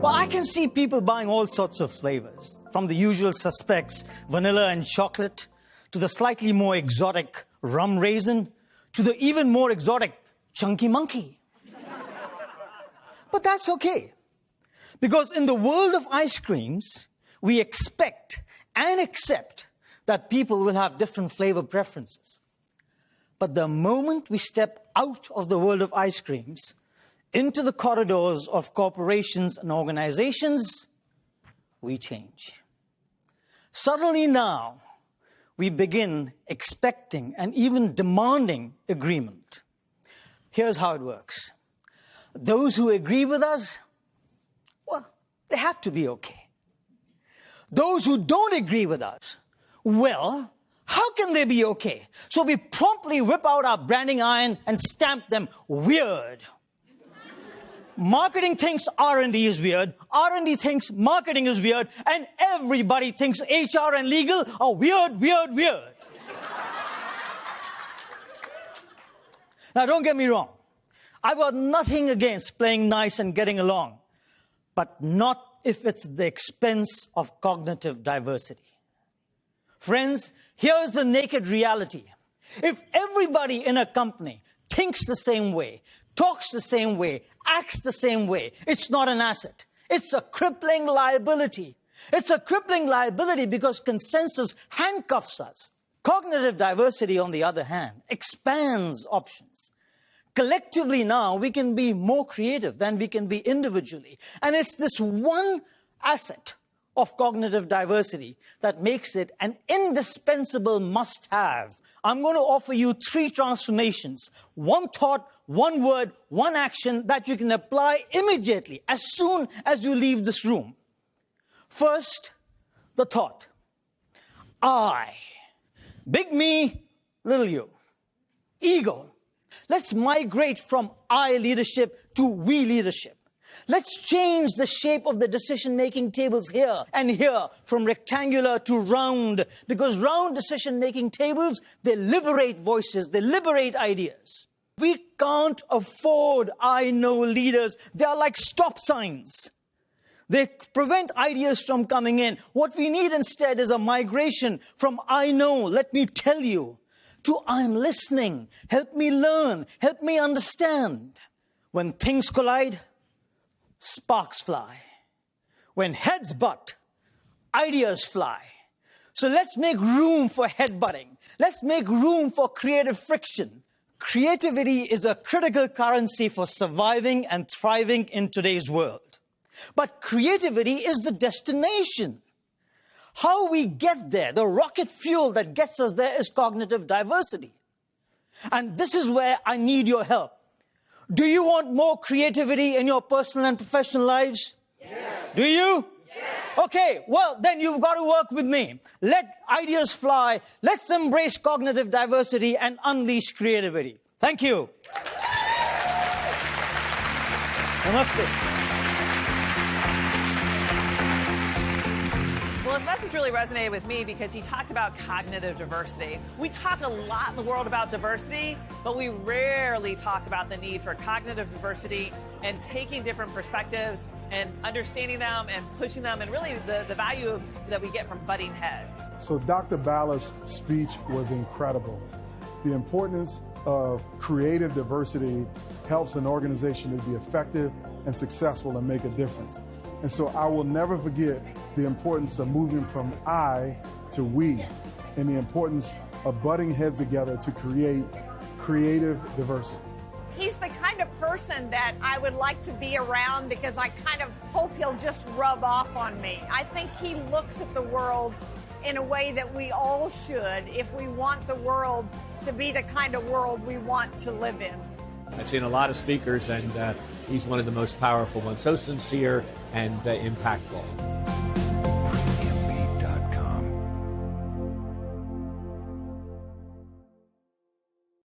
Well, I can see people buying all sorts of flavors, from the usual suspects, vanilla and chocolate, to the slightly more exotic rum raisin, to the even more exotic chunky monkey. But that's okay, because in the world of ice creams, we expect and accept that people will have different flavor preferences. But the moment we step out of the world of ice creams into the corridors of corporations and organizations, we change. Suddenly now, we begin expecting and even demanding agreement. Here's how it works. Those who agree with us, well, they have to be okay. Those who don't agree with us, well, how can they be okay? So we promptly whip out our branding iron and stamp them weird. Marketing thinks R&D is weird, R&D thinks marketing is weird, and everybody thinks HR and legal are weird, weird, weird. Now, don't get me wrong. I've got nothing against playing nice and getting along, but not if it's at the expense of cognitive diversity. Friends, here's the naked reality. If everybody in a company thinks the same way, talks the same way, acts the same way, it's not an asset. It's a crippling liability. It's a crippling liability because consensus handcuffs us. Cognitive diversity, on the other hand, expands options. Collectively now, we can be more creative than we can be individually. And it's this one asset of cognitive diversity that makes it an indispensable must-have. I'm going to offer you 3 transformations. One thought, one word, one action that you can apply immediately as soon as you leave this room. First, the thought. I. Big me, little you. Ego. Let's migrate from I leadership to we leadership. Let's change the shape of the decision-making tables here and here, from rectangular to round, because round decision-making tables, they liberate voices, they liberate ideas. We can't afford I know leaders. They are like stop signs. They prevent ideas from coming in. What we need instead is a migration from I know, let me tell you, to I'm listening, help me learn, help me understand. When things collide, sparks fly. When heads butt, ideas fly. So let's make room for headbutting. Let's make room for creative friction. Creativity is a critical currency for surviving and thriving in today's world. But creativity is the destination. How we get there, the rocket fuel that gets us there, is cognitive diversity. And this is where I need your help. Do you want more creativity in your personal and professional lives? Yes. Do you? Yes. Okay, well, then you've got to work with me. Let ideas fly. Let's embrace cognitive diversity and unleash creativity. Thank you. Namaste. Well, his message really resonated with me because he talked about cognitive diversity. We talk a lot in the world about diversity, but we rarely talk about the need for cognitive diversity and taking different perspectives and understanding them and pushing them, and really the value that we get from butting heads. So Dr. Bhalla's speech was incredible. The importance of creative diversity helps an organization to be effective and successful and make a difference. And so I will never forget the importance of moving from I to we, and the importance of butting heads together to create creative diversity. He's the kind of person that I would like to be around because I kind of hope he'll just rub off on me. I think he looks at the world in a way that we all should if we want the world to be the kind of world we want to live in. I've seen a lot of speakers, and he's one of the most powerful ones. So sincere and impactful.